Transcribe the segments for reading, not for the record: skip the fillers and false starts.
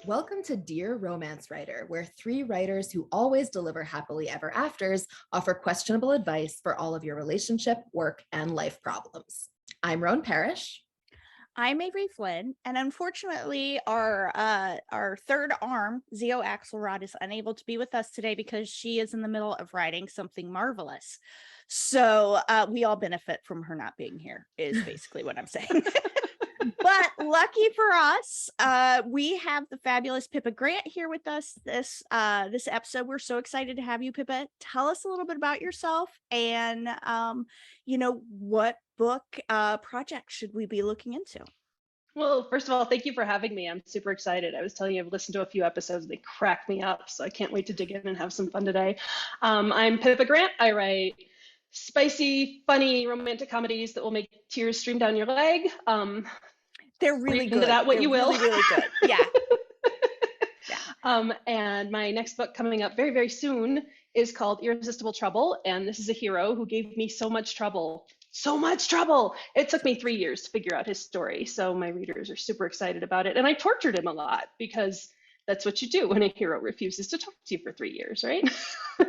Welcome to Dear Romance Writer, where three writers who always deliver happily ever afters offer questionable advice for all of your relationship, work, and life problems. I'm Roan Parrish. I'm Avery Flynn, and unfortunately, our third arm, Zio Axelrod, is unable to be with us today because she is in the middle of writing something marvelous. So we all benefit from her not being here, is basically what I'm saying. But lucky for us, we have the fabulous Pippa Grant here with us this episode. We're so excited to have you, Pippa. Tell us a little bit about yourself and what book project should we be looking into? Well, first of all, thank you for having me. I'm super excited. I was telling you, I've listened to a few episodes. They crack me up, so I can't wait to dig in and have some fun today. I'm Pippa Grant. I write spicy, funny, romantic comedies that will make tears stream down your leg. They're really good. Into that what They're you will. Really, really good. Yeah. And my next book coming up very, very soon is called Irresistible Trouble. And this is a hero who gave me so much trouble. So much trouble. It took me 3 years to figure out his story. So my readers are super excited about it. And I tortured him a lot because that's what you do when a hero refuses to talk to you for 3 years, right?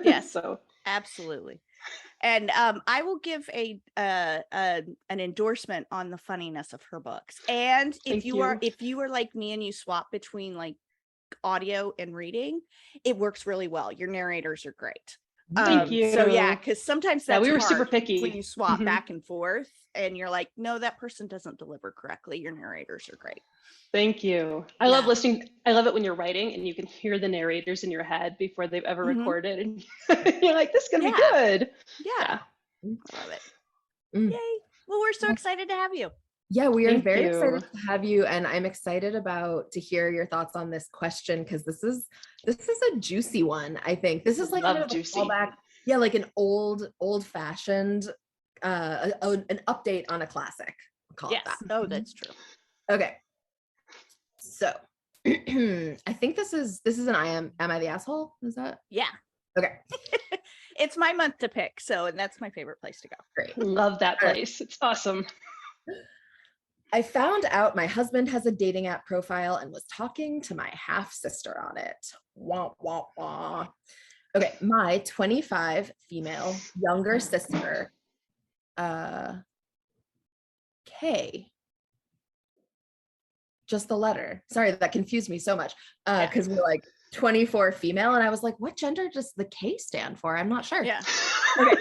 Yes. So absolutely. And I will give an endorsement on the funniness of her books. And if you are like me and you swap between like audio and reading, it works really well. Your narrators are great. Thank you. So yeah, because sometimes that's we were hard super picky when you swap back and forth and you're like, no, that person doesn't deliver correctly. Your narrators are great. Thank you. I love listening. I love it when you're writing and you can hear the narrators in your head before they've ever recorded, and you're like, this is gonna be good. Yeah. I love it. Yay. Well, we're so excited to have you. Yeah, we are very excited to have you, and I'm excited to hear your thoughts on this question because this is a juicy one. I think this is like kind of a callback, like an old-fashioned an update on a classic. I'll call it that. Oh, that's true. Okay, so I think this is an am I the asshole? Is that? Yeah. Okay. It's my month to pick, and that's my favorite place to go. Great. Love that place. It's awesome. I found out my husband has a dating app profile and was talking to my half sister on it. Wah, wah, wah. Okay, my 25 female younger sister, K. Just the letter. Sorry, that confused me so much. Because we're like 24 female, and I was like, what gender does the K stand for? I'm not sure. Yeah. Okay.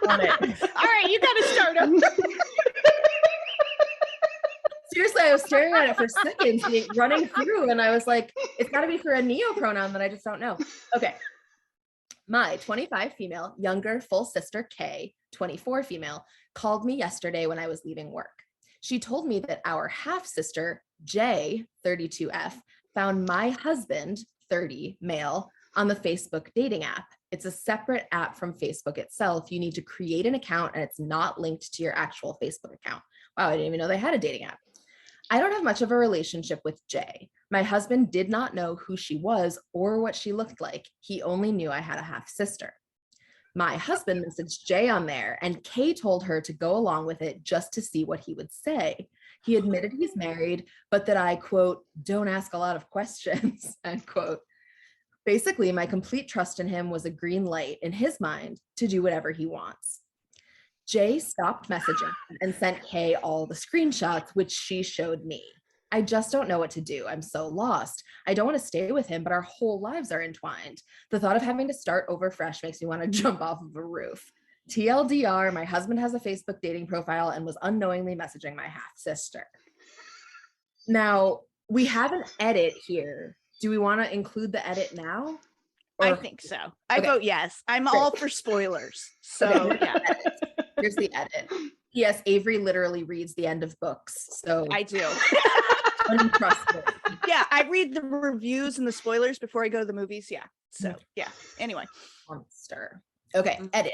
All right, you got to start up. Seriously, I was staring at it for seconds, running through, and I was like, it's got to be for a neopronoun that I just don't know. Okay. My 25 female, younger, full sister K, 24 female, called me yesterday when I was leaving work. She told me that our half sister, J, 32F, found my husband, 30 male, on the Facebook dating app. It's a separate app from Facebook itself. You need to create an account, and it's not linked to your actual Facebook account. Wow, I didn't even know they had a dating app. I don't have much of a relationship with Jay. My husband did not know who she was or what she looked like. He only knew I had a half sister. My husband messaged Jay on there, and Kay told her to go along with it just to see what he would say. He admitted he's married, but that I, quote, don't ask a lot of questions, end quote. Basically, my complete trust in him was a green light in his mind to do whatever he wants. Jay stopped messaging and sent Kay all the screenshots, which she showed me. I just don't know what to do. I'm so lost. I don't want to stay with him, but our whole lives are entwined. The thought of having to start over fresh makes me want to jump off of a roof. TLDR, my husband has a Facebook dating profile and was unknowingly messaging my half sister. Now, we have an edit here. Do we want to include the edit now? I think so. I vote yes. I'm all for spoilers. So yeah. Here's the edit. Yes, Avery literally reads the end of books. So I do. Untrustworthy. Yeah, I read the reviews and the spoilers before I go to the movies. Yeah. So yeah. Anyway. Monster. Okay, edit.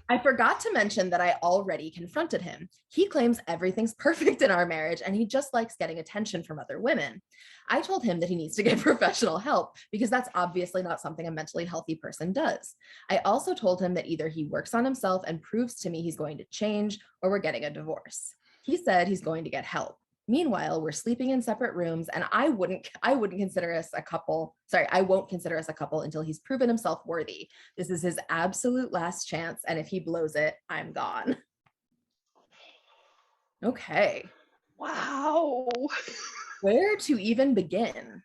I forgot to mention that I already confronted him. He claims everything's perfect in our marriage and he just likes getting attention from other women. I told him that he needs to get professional help because that's obviously not something a mentally healthy person does. I also told him that either he works on himself and proves to me he's going to change or we're getting a divorce. He said he's going to get help. Meanwhile, we're sleeping in separate rooms, and I wouldn't consider us a couple. Sorry, I won't consider us a couple until he's proven himself worthy. This is his absolute last chance, and if he blows it, I'm gone. Okay. Wow. Where to even begin?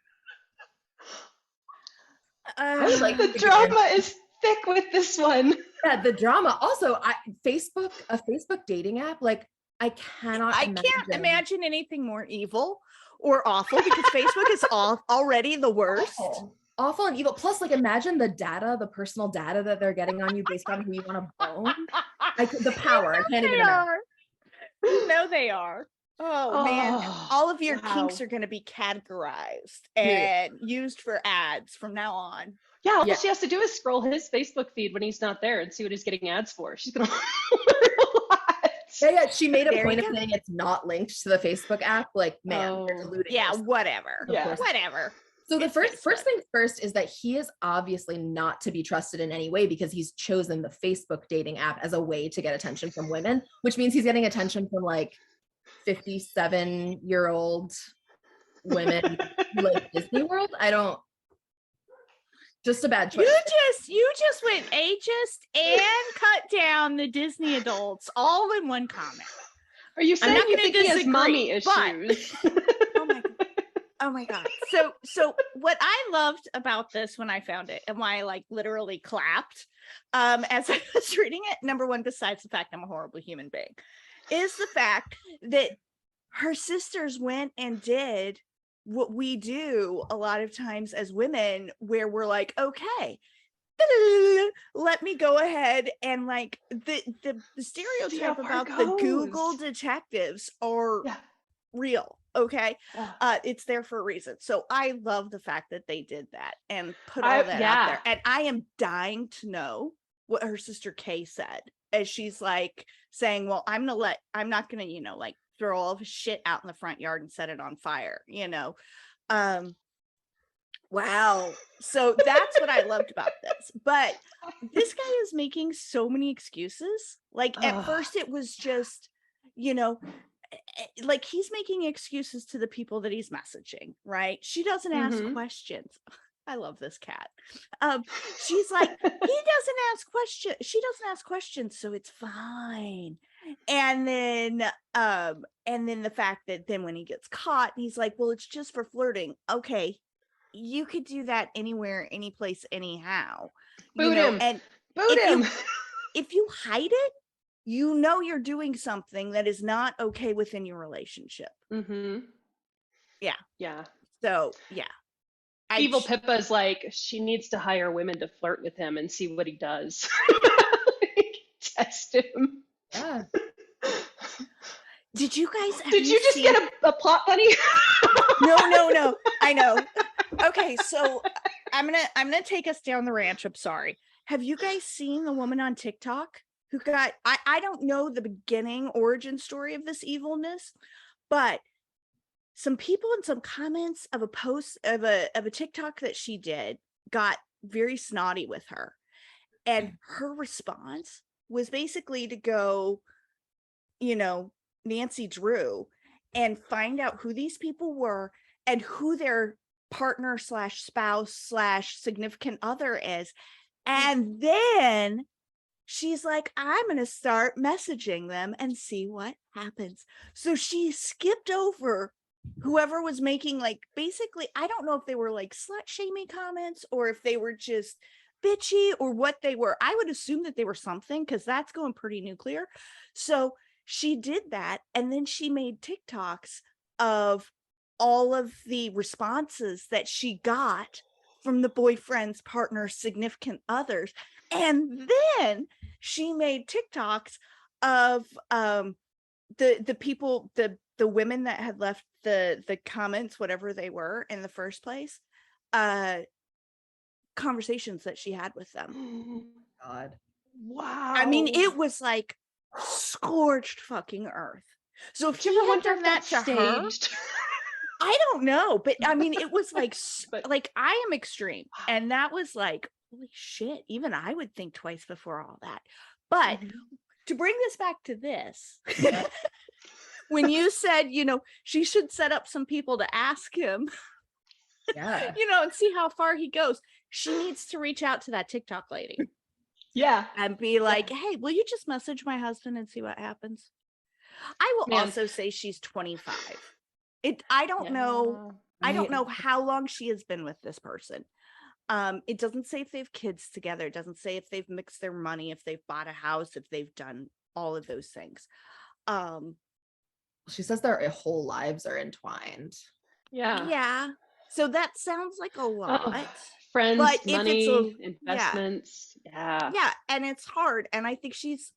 I would like The to drama is thick with this one. Yeah, the drama. Also, a Facebook dating app, like I can't imagine anything more evil or awful because Facebook is already the worst. Awful and evil. Plus, like, imagine the personal data that they're getting on you based on who you want to bone. The power. I can't even imagine. No, they are. Oh man, all of your kinks are going to be categorized and used for ads from now on. Yeah, all she has to do is scroll his Facebook feed when he's not there and see what he's getting ads for. She's gonna Yeah, she made a point of saying it's not linked to the Facebook app. Like, man, they're diluting yeah, this. whatever. Yeah. Whatever. So the first thing first is that he is obviously not to be trusted in any way because he's chosen the Facebook dating app as a way to get attention from women, which means he's getting attention from like 57-year-old women who like Disney World. Just a bad choice. You just went ageist and cut down the Disney adults all in one comment. Are you saying you think he has mommy issues? Oh my god. So what I loved about this when I found it and why I like literally clapped as I was reading it, number one, besides the fact I'm a horrible human being, is the fact that her sisters went and did what we do a lot of times as women, where we're like, okay, let me go ahead and like the stereotype about the Google detectives are real. Okay. It's there for a reason. So I love the fact that they did that and put all that out there. And I am dying to know what her sister Kay said as she's like saying, well, I'm not gonna, like throw all of his shit out in the front yard and set it on fire, wow. So that's what I loved about this. But this guy is making so many excuses. Like at first it was just, like he's making excuses to the people that he's messaging, right? She doesn't ask questions. I love this cat. She's like, he doesn't ask questions. She doesn't ask questions, so it's fine. And then the fact that then when he gets caught, he's like, well, it's just for flirting. Okay, you could do that anywhere, any place, anyhow. Boot him. And boot him. If you hide it, you're doing something that is not okay within your relationship. Yeah. So yeah. Evil Pippa's like, she needs to hire women to flirt with him and see what he does. Test him. Yeah. Did you guys? Did you just get a plot bunny? No. I know. Okay, so I'm gonna take us down the ranch. I'm sorry. Have you guys seen the woman on TikTok who got? I don't know the beginning origin story of this evilness, but some people in some comments of a post of a TikTok that she did got very snotty with her, and her response was basically to go, Nancy Drew and find out who these people were and who their partner / spouse / significant other is. And then she's like, I'm going to start messaging them and see what happens. So she skipped over whoever was making like, basically, I don't know if they were like slut shaming comments or if they were just bitchy or what they were. I would assume that they were something because that's going pretty nuclear. So she did that. And then she made TikToks of all of the responses that she got from the boyfriend's partner's significant others. And then she made TikToks of the people, the women that had left the comments, whatever they were in the first place, conversations that she had with them. God. Wow. I mean, it was like scorched fucking earth. So if you he ever had wonder done if that that's to her, staged? I don't know, but I mean, it was like, But- like I am extreme, and that was like, holy shit. Even I would think twice before all that. But to bring this back to this, when you said, she should set up some people to ask him, Yeah. and see how far he goes. She needs to reach out to that TikTok lady. Yeah. And be like, hey, will you just message my husband and see what happens? I will also say she's 25. I don't know. I don't know how long she has been with this person. It doesn't say if they have kids together. It doesn't say if they've mixed their money, if they've bought a house, if they've done all of those things. She says their whole lives are entwined. Yeah. Yeah. So that sounds like a lot. Friends, but money, investments. Yeah. Yeah. And it's hard. And I think she's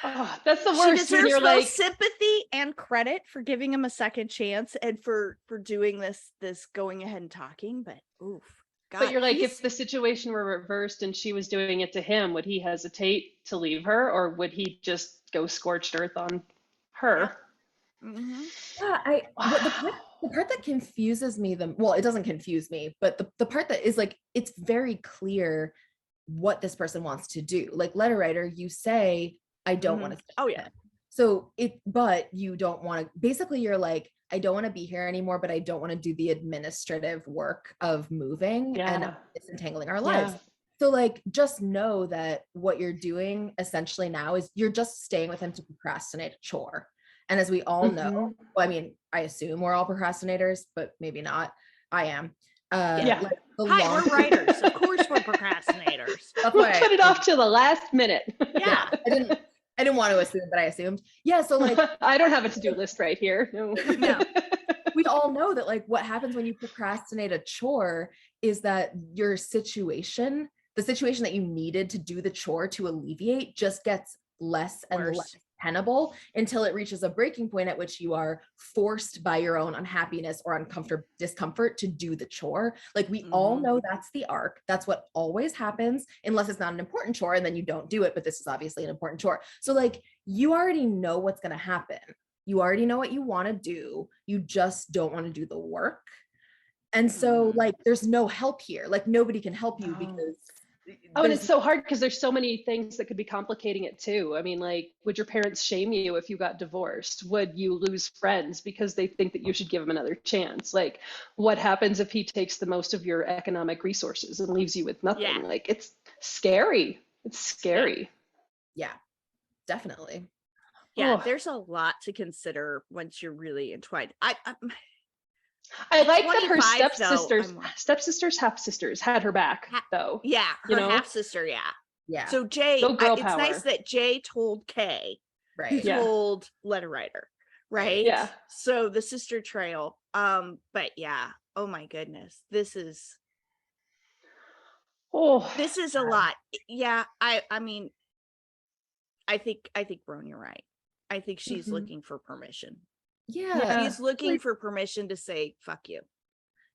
that's the worst. She deserves both sympathy and credit for giving him a second chance and for doing this going ahead and talking. But oof. God, but you're like, if the situation were reversed and she was doing it to him, would he hesitate to leave her, or would he just go scorched earth on her? Yeah. Mm-hmm. Yeah, the part that confuses me, it doesn't confuse me, but the part that is like, it's very clear what this person wants to do. Like, letter writer, you say, I don't want to. Oh yeah. So but you don't want to, basically you're like, I don't want to be here anymore, but I don't want to do the administrative work of moving and disentangling our lives. So like, just know that what you're doing essentially now is you're just staying with him to procrastinate a chore. And as we all know, well, I mean, I assume we're all procrastinators, but maybe not. I am. Hi, we're writers. Of course we're procrastinators. That's We'll why put it off to the last minute. Yeah. I didn't want to assume, but I assumed. Yeah, so like I don't have a to-do list right here. No. We all know that like what happens when you procrastinate a chore is that your situation, the situation that you needed to do the chore to alleviate, just gets less and less tenable until it reaches a breaking point at which you are forced by your own unhappiness or discomfort to do the chore. Like we all know that's the arc. That's what always happens unless it's not an important chore and then you don't do it. But this is obviously an important chore. So like you already know what's going to happen. You already know what you want to do. You just don't want to do the work. And so like there's no help here. Like nobody can help you because and it's so hard because there's so many things that could be complicating it too. I mean, like, would your parents shame you if you got divorced? Would you lose friends because they think that you should give them another chance? Like, what happens if he takes the most of your economic resources and leaves you with nothing? Yeah. Like, it's scary. It's scary. Yeah, definitely. Yeah, there's a lot to consider once you're really entwined. I like that her stepsisters, half sisters had her back though. Yeah, her half sister. Yeah. So Jay, it's nice that Jay told Kay, right? Who told letter writer, right? Yeah. So the sister trail. But yeah. Oh my goodness, this is a lot. Yeah. I mean, I think Roan, you're right. I think she's looking for permission. Yeah. She's looking for permission to say, fuck you.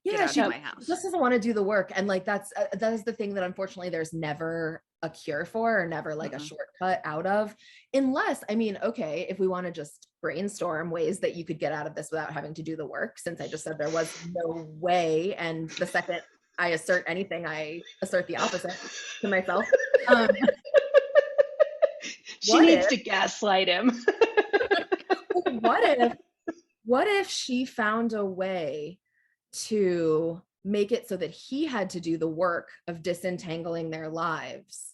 Yeah, she my house. Just doesn't want to do the work. And like, that is the thing that unfortunately there's never a cure for, or never like a shortcut out of, unless, I mean, okay, if we want to just brainstorm ways that you could get out of this without having to do the work, since I just said there was no way. And the second I assert anything, I assert the opposite to myself. She needs to gaslight him. What if she found a way to make it so that he had to do the work of disentangling their lives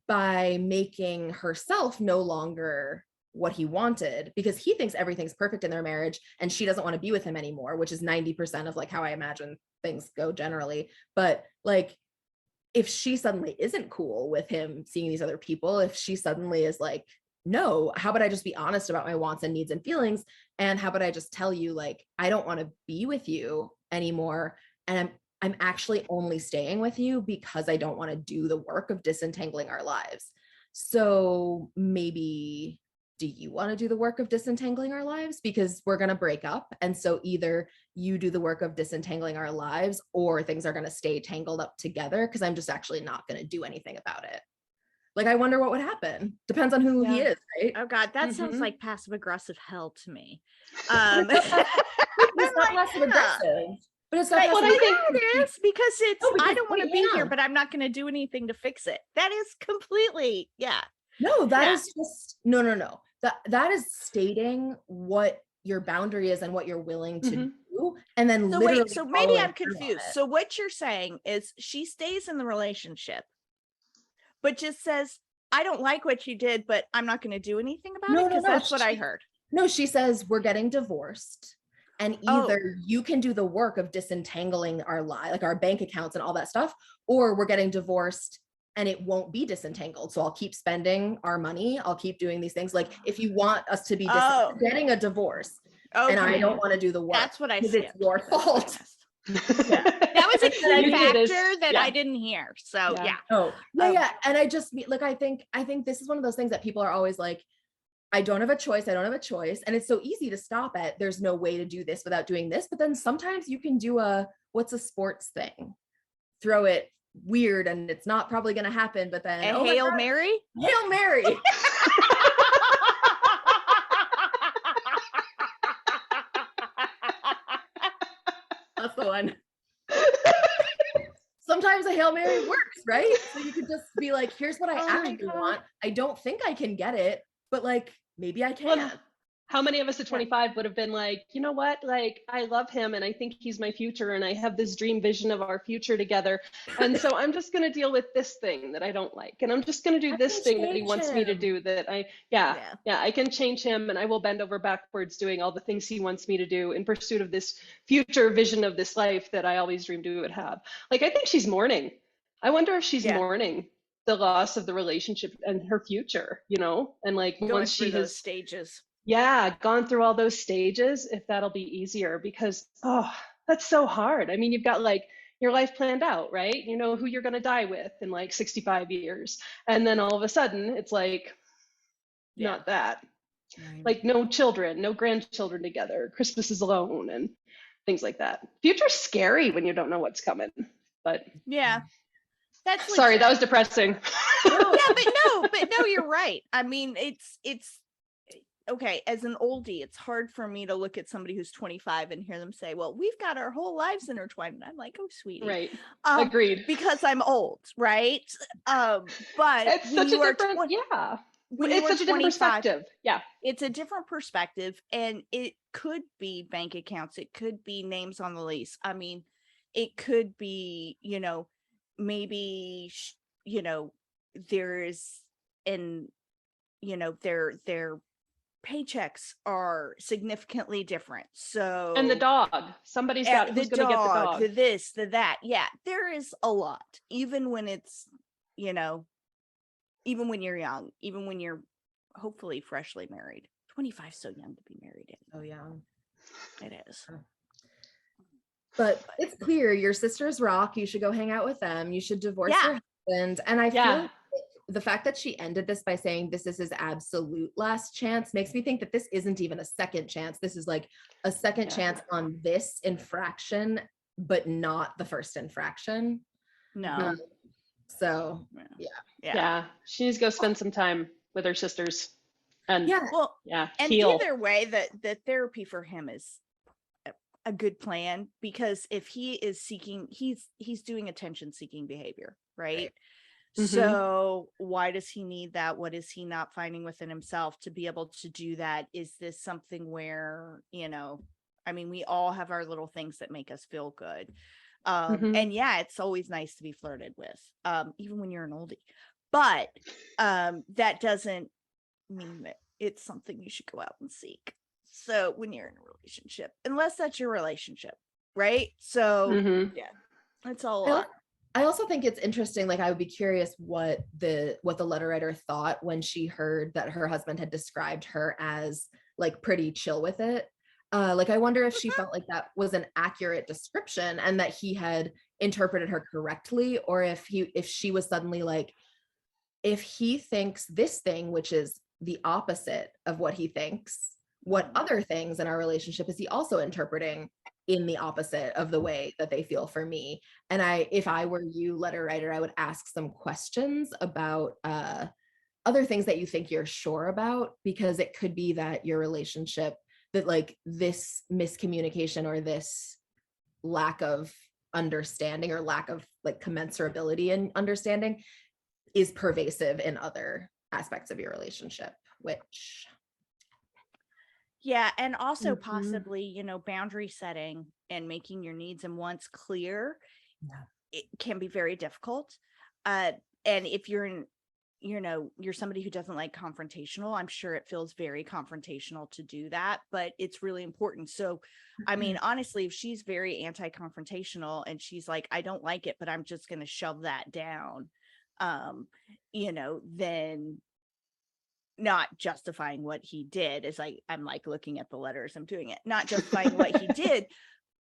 by making herself no longer what he wanted, because he thinks everything's perfect in their marriage and she doesn't want to be with him anymore, which is 90% of like how I imagine things go generally. But like, if she suddenly isn't cool with him seeing these other people, if she suddenly is like, no, how about I just be honest about my wants and needs and feelings? And how about I just tell you, like, I don't want to be with you anymore. And I'm actually only staying with you because I don't want to do the work of disentangling our lives. So maybe, do you want to do the work of disentangling our lives? Because we're going to break up. And so either you do the work of disentangling our lives or things are going to stay tangled up together, because I'm just actually not going to do anything about it. Like, I wonder what would happen. Depends on who he is, right? Oh God, that sounds like passive aggressive hell to me. It's not passive aggressive, but it's not. Well, it is, because it's I don't want to be here, but I'm not going to do anything to fix it. That is completely, No, that is just no. that is stating what your boundary is and what you're willing to Mhm. do, and then So literally wait, so maybe following I'm through on confused. it. So what you're saying is she stays in the relationship, but just says, I don't like what you did, but I'm not going to do anything about it, because that's what I heard. No, she says we're getting divorced, and either Oh. you can do the work of disentangling our like our bank accounts and all that stuff, or we're getting divorced and it won't be disentangled. So I'll keep spending our money. I'll keep doing these things. Like if you want us to be getting a divorce, and I don't want to do the work, That's what I because skipped. it's your fault. Yeah. That was a key factor that I didn't hear. So yeah. Oh, yeah. And I just like, I think this is one of those things that people are always like, I don't have a choice. I don't have a choice. And it's so easy to stop at, there's no way to do this without doing this. But then sometimes you can do what's a sports thing? Throw it weird and it's not probably going to happen. But then a Hail Mary? Hail Mary. That's the one. Sometimes a Hail Mary works, right? So you could just be like, here's what I actually want. I don't think I can get it, but like, maybe I can. Well, how many of us at 25 would have been like, you know what? Like, I love him and I think he's my future and I have this dream vision of our future together. And so I'm just going to deal with this thing that I don't like. And I'm just going to do this thing that he wants me to do that I can change him, and I will bend over backwards doing all the things he wants me to do in pursuit of this future vision of this life that I always dreamed we would have. Like, I think she's mourning. I wonder if she's mourning the loss of the relationship and her future, you know? And like, once she has those stages. Gone through all those stages, if that'll be easier, because that's so hard. I mean, you've got like your life planned out, right? You know who you're going to die with in like 65 years, and then all of a sudden it's like not that. Right. Like no children, no grandchildren together, Christmas is alone, and things like that. Future's scary when you don't know what's coming. But that's sorry, that was depressing. but no, you're right. I mean, it's okay, as an oldie, it's hard for me to look at somebody who's 25 and hear them say, well, we've got our whole lives intertwined. And I'm like, oh, sweetie. Right. Agreed. Because I'm old, right? But it's when such you a are different, when it's such a different perspective. Yeah. It's a different perspective, and it could be bank accounts. It could be names on the lease. I mean, it could be, maybe, there's their paychecks are significantly different. So, and the dog, somebody's got who's going to get the dog, the this, the that. Yeah, there is a lot, even when it's, even when you're young, even when you're hopefully freshly married. 25 is so young to be married in. Oh yeah, it is. But it's clear your sisters rock. You should go hang out with them. You should divorce your husband. And I feel the fact that she ended this by saying this is his absolute last chance makes me think that this isn't even a second chance. This is like a second chance on this infraction, but not the first infraction. No. So she needs to go spend some time with her sisters and and heal. Either way, that therapy for him is a good plan, because if he is seeking, he's doing attention seeking behavior, right? So why does he need that? What is he not finding within himself to be able to do that? Is this something where, I mean, we all have our little things that make us feel good. And it's always nice to be flirted with, even when you're an oldie, but that doesn't mean that it's something you should go out and seek. So when you're in a relationship, unless that's your relationship, right? So it's all a lot. I also think it's interesting. Like, I would be curious what the letter writer thought when she heard that her husband had described her as like pretty chill with it. Like, I wonder if she felt like that was an accurate description and that he had interpreted her correctly, or if she was suddenly like, if he thinks this thing, which is the opposite of what he thinks, what other things in our relationship is he also interpreting in the opposite of the way that they feel for me? And if I were you, letter writer, I would ask some questions about other things that you think you're sure about, because it could be that your relationship, that like this miscommunication or this lack of understanding or lack of like commensurability and understanding is pervasive in other aspects of your relationship, which Yeah, and also Mhm. possibly, you know, boundary setting and making your needs and wants clear, Yeah. it can be very difficult. And if you're in, you know, you're somebody who doesn't like confrontational, I'm sure it feels very confrontational to do that, but it's really important. So, I mean, honestly, if she's very anti-confrontational and she's like, I don't like it, but I'm just going to shove that down, you know, then not justifying what he did is like, I'm like looking at the letters, I'm doing it, not justifying what he did,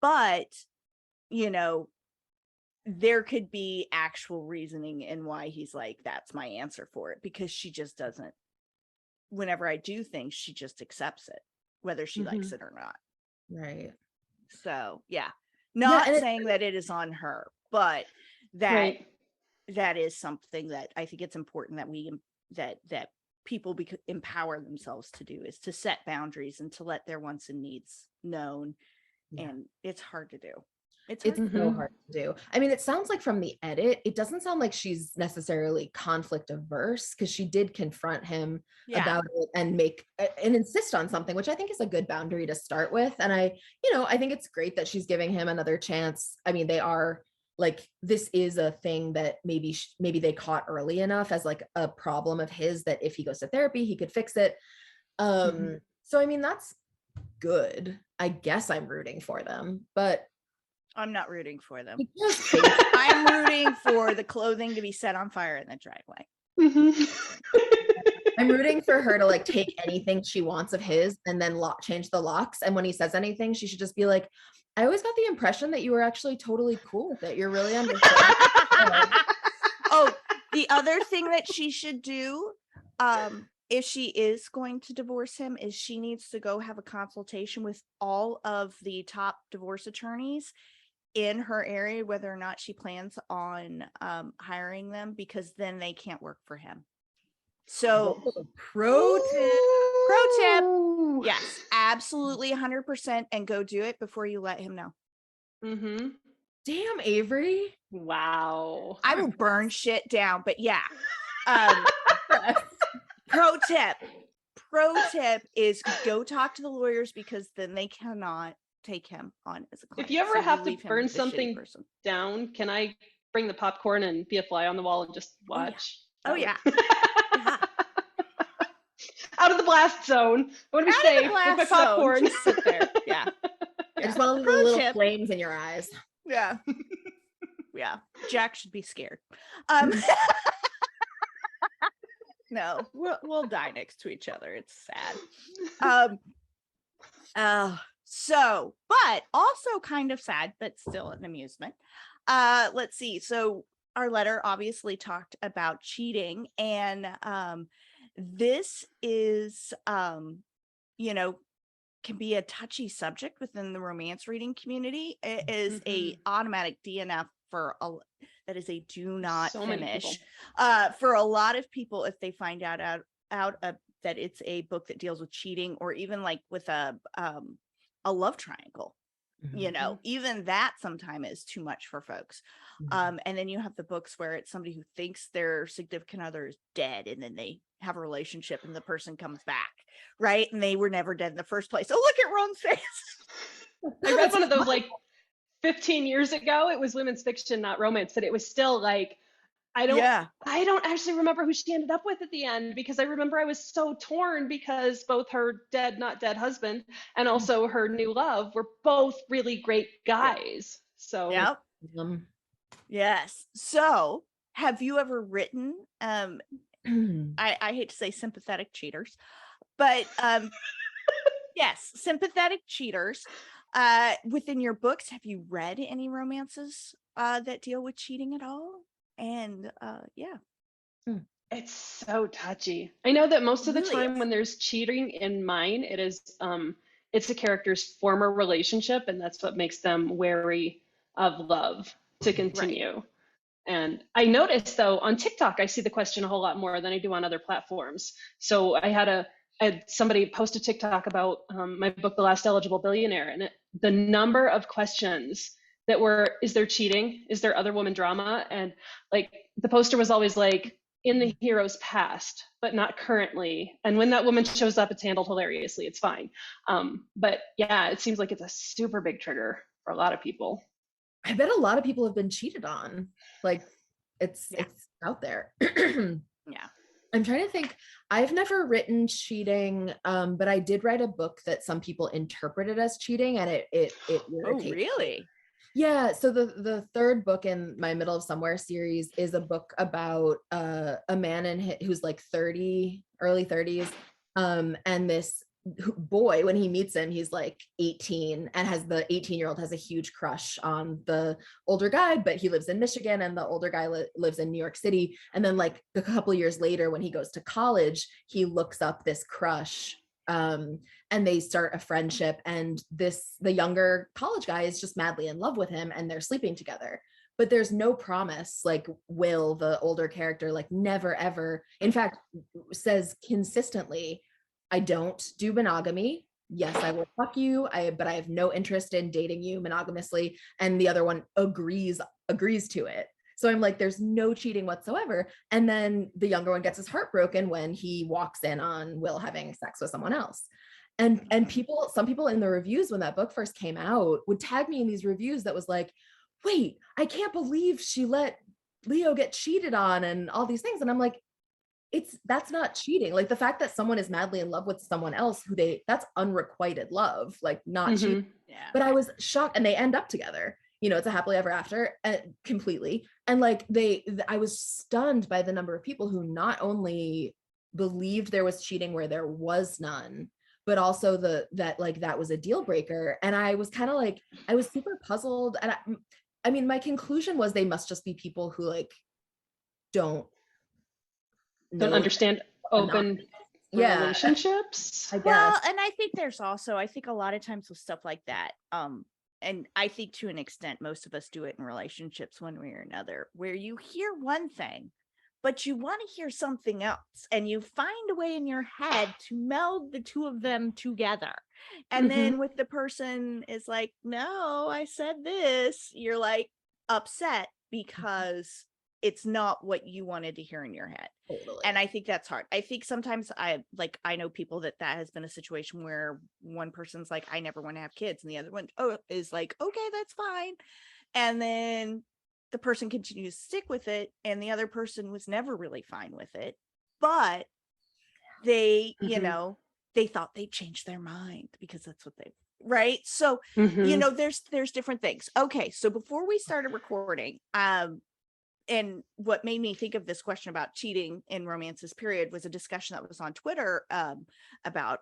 but, you know, there could be actual reasoning in why he's like, that's my answer for it, because she just doesn't, whenever I do things, she just accepts it, whether she likes it or not. Right. So yeah, Yeah, not and saying that it is on her, but that Right. that is something that I think it's important that we that people empower themselves to do, is to set boundaries and to let their wants and needs known. Yeah. And it's hard to do. It's It's hard. so hard to do. I mean, it sounds like from the edit, it doesn't sound like she's necessarily conflict averse, because she did confront him Yeah. about it and make and insist on something, which I think is a good boundary to start with. And I think it's great that she's giving him another chance. I mean, they are like, this is a thing that maybe they caught early enough as like a problem of his, that if he goes to therapy, he could fix it. So I mean, that's good. I guess I'm rooting for them, but I'm not rooting for them. because I'm rooting for the clothing to be set on fire in the driveway. I'm rooting for her to like take anything she wants of his and then change the locks. And when he says anything, she should just be like, I always got the impression that you were actually totally cool with it. You're really understanding. Oh, the other thing that she should do, if she is going to divorce him, is she needs to go have a consultation with all of the top divorce attorneys in her area, whether or not she plans on hiring them, because then they can't work for him. So pro tip. Yes, absolutely 100%, and go do it before you let him know. Damn, Avery. Wow. I will burn shit down, but yeah. Pro tip is go talk to the lawyers, because then they cannot take him on as a client. If you ever So have to leave him burn with a shitty something person. down, can I bring the popcorn and be a fly on the wall and just watch? Oh yeah. Yeah. Out of the blast zone. I want to be safe with my popcorn. Just sit there. Yeah. I just want Pro little tip. flames in your eyes. Yeah. Yeah. Jack should be scared. No, we'll die next to each other. It's sad. So, but also kind of sad, but still an amusement. Let's see. So our letter obviously talked about cheating, and this is you know, can be a touchy subject within the romance reading community. It is a automatic DNF for that is a do not finish for a lot of people if they find out that it's a book that deals with cheating, or even like with a love triangle. You know, even that sometimes is too much for folks. And then you have the books where it's somebody who thinks their significant other is dead, and then they have a relationship and the person comes back, right? And they were never dead in the first place. Oh, look at Ron's face. I read one of those like 15 years ago. It was women's fiction, not romance, but it was still like, I don't actually remember who she ended up with at the end, because I remember I was so torn, because both her dead, not dead husband and also her new love were both really great guys. So yes. So have you ever written I hate to say sympathetic cheaters, but yes, sympathetic cheaters within your books? Have you read any romances that deal with cheating at all? And it's so touchy. I know that most of the really time when there's cheating in mine, it is it's a character's former relationship, and that's what makes them wary of love to continue. Right. And I noticed though on TikTok, I see the question a whole lot more than I do on other platforms. So I had somebody post a TikTok about my book, The Last Eligible Billionaire, and the number of questions that were, is there cheating? Is there other woman drama? And like the poster was always like, in the hero's past, but not currently. And when that woman shows up, it's handled hilariously. It's fine. But yeah, it seems like it's a super big trigger for a lot of people. I bet a lot of people have been cheated on. Like it's out there. Yeah. I'm trying to think. I've never written cheating, but I did write a book that some people interpreted as cheating, and it Oh, really? Yeah. So the third book in my Middle of Somewhere series is a book about a man who's like 30, early 30s, and this boy, when he meets him, he's like 18, and has the 18-year-old has a huge crush on the older guy, but he lives in Michigan and the older guy lives in New York City. And then like a couple of years later, when he goes to college, he looks up this crush, and they start a friendship, and the younger college guy is just madly in love with him, and they're sleeping together. But there's no promise. Like Will, the older character, like never ever, in fact, says consistently, I don't do monogamy. Yes, I will fuck you, but I have no interest in dating you monogamously. And the other one agrees to it. So I'm like, there's no cheating whatsoever. And then the younger one gets his heart broken when he walks in on Will having sex with someone else. And some people in the reviews when that book first came out would tag me in these reviews that was like, wait, I can't believe she let Leo get cheated on and all these things. And I'm like, that's not cheating. Like the fact that someone is madly in love with someone else that's unrequited love, like not cheating. Yeah. But I was shocked, and they end up together. It's a happily ever after, completely. And like I was stunned by the number of people who not only believed there was cheating where there was none, but also that was a deal breaker. And I was kind of like, I was super puzzled. And I mean, my conclusion was they must just be people who like don't understand open relationships. I guess. Well, and I think there's also, I think a lot of times with stuff like that, and I think to an extent, most of us do it in relationships one way or another, where you hear one thing, but you want to hear something else, and you find a way in your head to meld the two of them together. And then with the person is like, no, I said this, you're like upset because it's not what you wanted to hear in your head. Totally. And I think that's hard. I think sometimes I know people that has been a situation where one person's like, I never want to have kids, and the other one is like, okay, that's fine. And then the person continues to stick with it, and the other person was never really fine with it, but they they thought they changed their mind because that's what they right. So there's different things. Okay, so before we started recording, and what made me think of this question about cheating in romances period was a discussion that was on Twitter about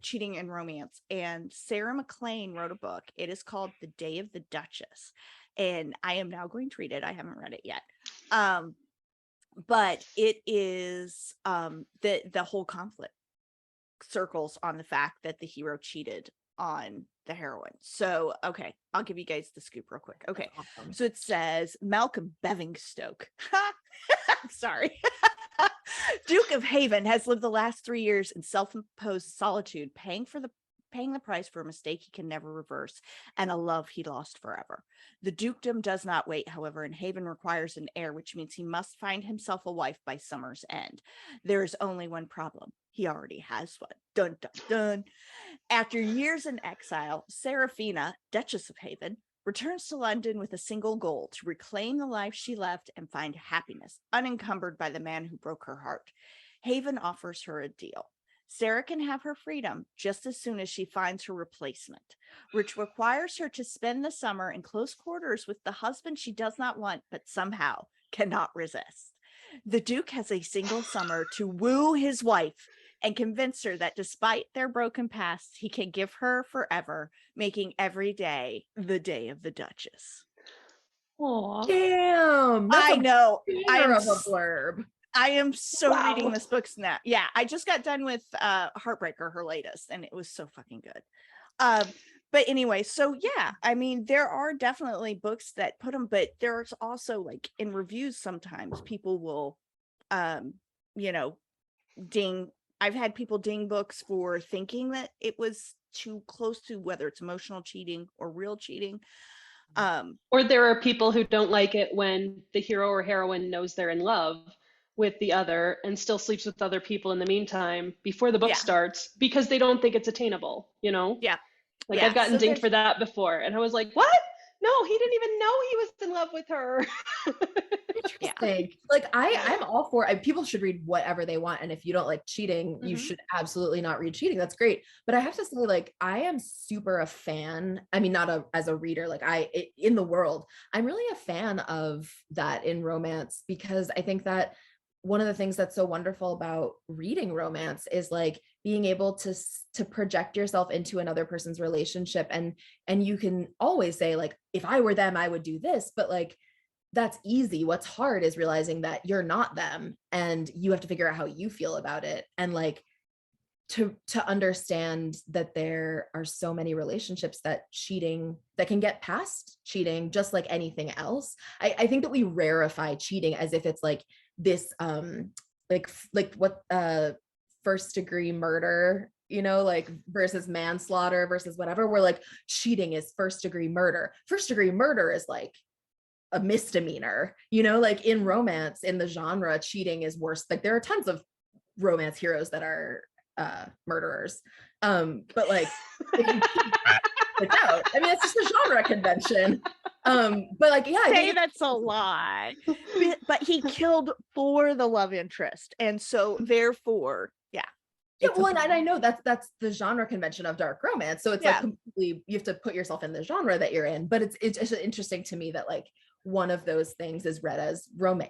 cheating in romance. And Sarah McLean wrote a book. It is called The Day of the Duchess. And I am now going to read it. I haven't read it yet. But it is the whole conflict circles on the fact that the hero cheated on the heroine. So, okay, I'll give you guys the scoop real quick. Okay, awesome. So it says Malcolm Bevingstoke, sorry, Duke of Haven, has lived the last 3 years in self-imposed solitude, paying the price for a mistake he can never reverse and a love he lost forever. The dukedom does not wait, however, and Haven requires an heir, which means he must find himself a wife by summer's end. There is only one problem. He already has one. Dun, dun, dun. After years in exile, Seraphina, Duchess of Haven, returns to London with a single goal: to reclaim the life she left and find happiness, unencumbered by the man who broke her heart. Haven offers her a deal. Sarah can have her freedom just as soon as she finds her replacement, which requires her to spend the summer in close quarters with the husband she does not want, but somehow cannot resist. The Duke has a single summer to woo his wife and convince her that despite their broken past, he can give her forever, making every day the day of the Duchess. Aww. Damn. I know. I am a blurb. I am so reading this book now. Yeah, I just got done with Heartbreaker, her latest, and it was so fucking good. But anyway, so yeah, I mean, there are definitely books that put them, but there's also like in reviews, sometimes people will, ding. I've had people ding books for thinking that it was too close to whether it's emotional cheating or real cheating. Or there are people who don't like it when the hero or heroine knows they're in love, with the other and still sleeps with other people in the meantime before the book Yeah. starts because they don't think it's attainable, you know? Yeah. Like Yeah. I've gotten So dinged there's- for that before. And I was like, what? No, he didn't even know he was in love with her. Interesting. Like I'm all for people should read whatever they want. And if you don't like cheating, you Mhm. should absolutely not read cheating. That's great. But I have to say, like, I am super a fan. I mean, not as a reader, like in the world, I'm really a fan of that in romance, because I think that one of the things that's so wonderful about reading romance is like being able to project yourself into another person's relationship, and you can always say like, if I were them, I would do this, but like that's easy. What's hard is realizing that you're not them and you have to figure out how you feel about it. And like to understand that there are so many relationships that can get past cheating, just like anything else. I think that we rarefy cheating as if it's like this like what first degree murder, you know, like versus manslaughter versus whatever, where like cheating is first degree murder. First degree murder is like a misdemeanor, you know, like in romance, in the genre, cheating is worse. Like there are tons of romance heroes that are murderers, but like if you cheat out, I mean, it's just a genre convention. But like, yeah, I say think that's a lie. But he killed for the love interest, and so therefore, yeah. yeah, well, and I know that's the genre convention of dark romance, so it's like Yeah. completely, you have to put yourself in the genre that you're in. But it's just interesting to me that like one of those things is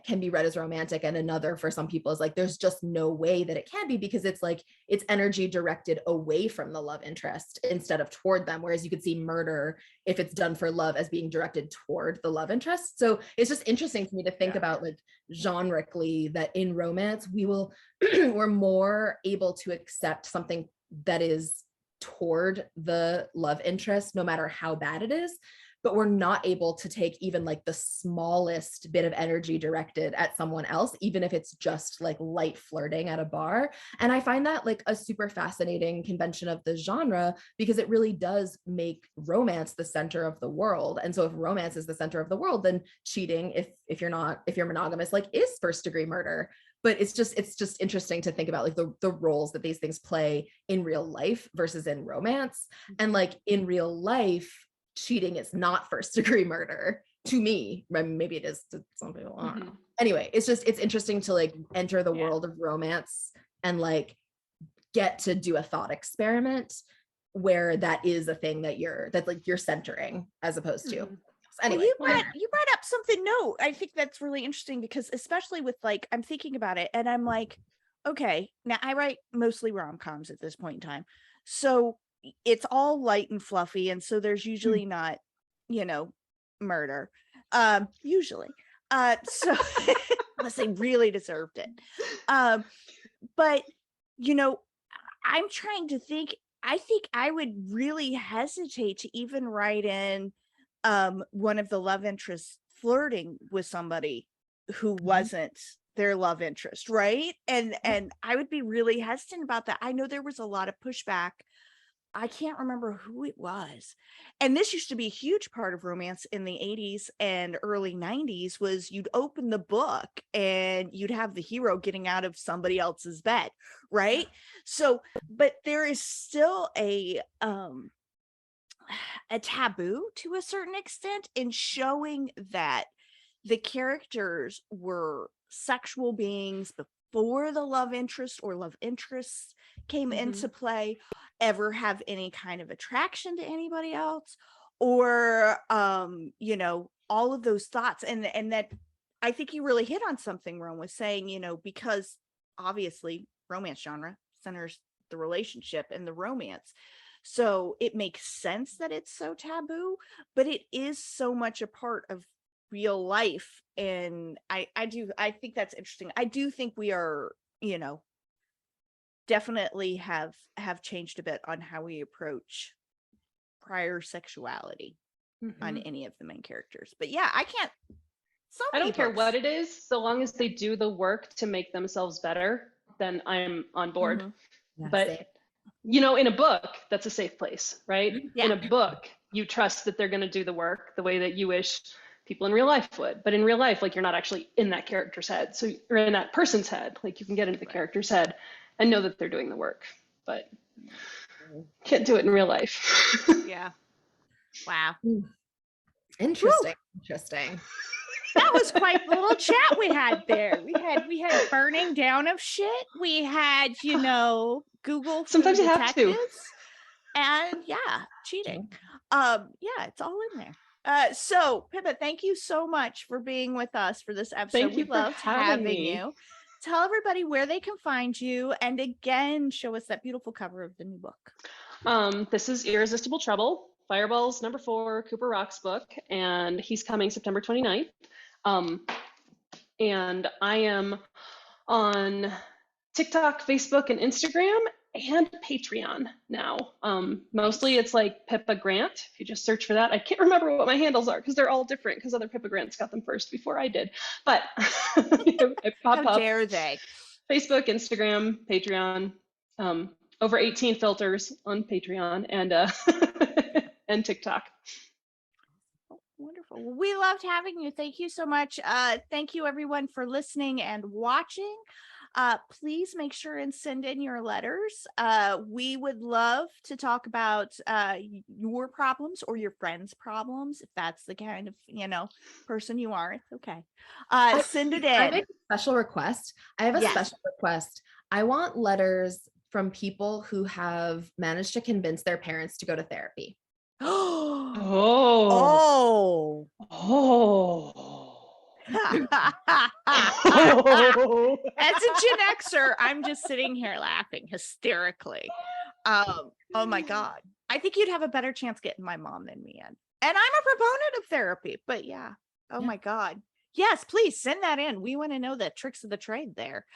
can be read as romantic, and another for some people is like there's just no way that it can be, because it's like it's energy directed away from the love interest instead of toward them, whereas you could see murder, if it's done for love, as being directed toward the love interest. So it's just interesting to me to think about like genrically that in romance we're more able to accept something that is toward the love interest no matter how bad it is, but we're not able to take even like the smallest bit of energy directed at someone else, even if it's just like light flirting at a bar. And I find that like a super fascinating convention of the genre, because it really does make romance the center of the world. And so if romance is the center of the world, then cheating, if you're monogamous, like is first degree murder. But it's just interesting to think about like the roles that these things play in real life versus in romance. And like in real life, cheating is not first degree murder to me. I mean, maybe it is to some people. I don't know. Anyway, it's interesting to like enter the world of romance and like get to do a thought experiment where that is a thing that's like you're centering as opposed to. Anyway, well, you brought up something. No, I think that's really interesting, because especially with like, I'm thinking about it and I'm like, okay, now I write mostly rom-coms at this point in time, so it's all light and fluffy, and so there's usually not, murder, usually, so unless they really deserved it, but I'm trying to think. I think I would really hesitate to even write in one of the love interests flirting with somebody who wasn't their love interest, right? And I would be really hesitant about that. I know there was a lot of pushback. I can't remember who it was. And this used to be a huge part of romance in the 80s and early 90s, was you'd open the book and you'd have the hero getting out of somebody else's bed, right? So, but there is still a taboo to a certain extent in showing that the characters were sexual beings before the love interest or love interests came into play, ever have any kind of attraction to anybody else, or all of those thoughts. And that, I think you really hit on something, Rome, was saying, because obviously romance genre centers the relationship and the romance, so it makes sense that it's so taboo, but it is so much a part of real life. And I think that's interesting. I do think we are, definitely have changed a bit on how we approach prior sexuality on any of the main characters. But yeah, I don't care what it is, so long as they do the work to make themselves better, then I'm on board. But in a book, that's a safe place, right? Yeah. In a book, you trust that they're going to do the work the way that you wish people in real life would. But in real life, like, you're not actually in that character's head. So you're in that person's head. Like, you can get into the character's head and know that they're doing the work, but can't do it in real life. Yeah. Wow. Interesting. Interesting. That was quite the little chat we had there. We had burning down of shit. We had, Google Sometimes food you have to. detectives. And cheating. It's all in there. So Pippa, thank you so much for being with us for this episode. Thank you We for loved having having me. you. Tell everybody where they can find you, and again, show us that beautiful cover of the new book. This is Irresistible Trouble, Fireball's number 4 Cooper Rocks book, and he's coming September 29th. And I am on TikTok, Facebook, and Instagram, and Patreon now. Mostly it's like Pippa Grant. If you just search for that, I can't remember what my handles are because they're all different because other Pippa Grants got them first before I did. But I pop How up. dare they? Facebook, Instagram, Patreon, over 18 filters on Patreon, and and TikTok. Wonderful. Well, we loved having you. Thank you so much. Thank you everyone for listening and watching. Please make sure and send in your letters. We would love to talk about your problems or your friends' problems, if that's the kind of person you are. It's okay. Send it in. I make a special request. I have a special request. I want letters from people who have managed to convince their parents to go to therapy. Oh. As a Gen Xer, I'm just sitting here laughing hysterically. Oh my God. I think you'd have a better chance getting my mom than me in. And I'm a proponent of therapy, but my God. Yes, please send that in. We want to know the tricks of the trade there.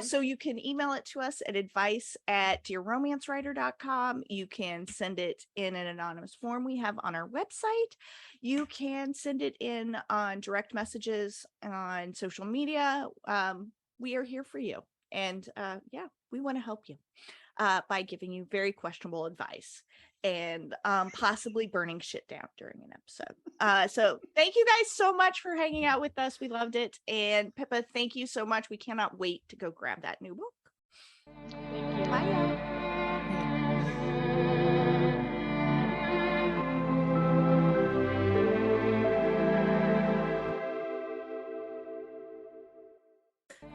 So you can email it to us at advice@dearromancewriter.com. You can send it in an anonymous form we have on our website. You can send it in on direct messages on social media. We are here for you. And we want to help you by giving you very questionable advice and possibly burning shit down during an episode. So thank you guys so much for hanging out with us. We loved it. And Pippa, thank you so much. We cannot wait to go grab that new book. Thank you. Bye, y'all.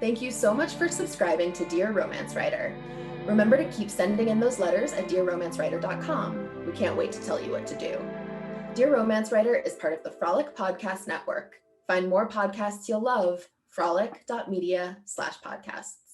Thank you so much for subscribing to Dear Romance Writer. Remember to keep sending in those letters at dearromancewriter.com. We can't wait to tell you what to do. Dear Romance Writer is part of the Frolic Podcast Network. Find more podcasts you'll love, frolic.media/podcasts.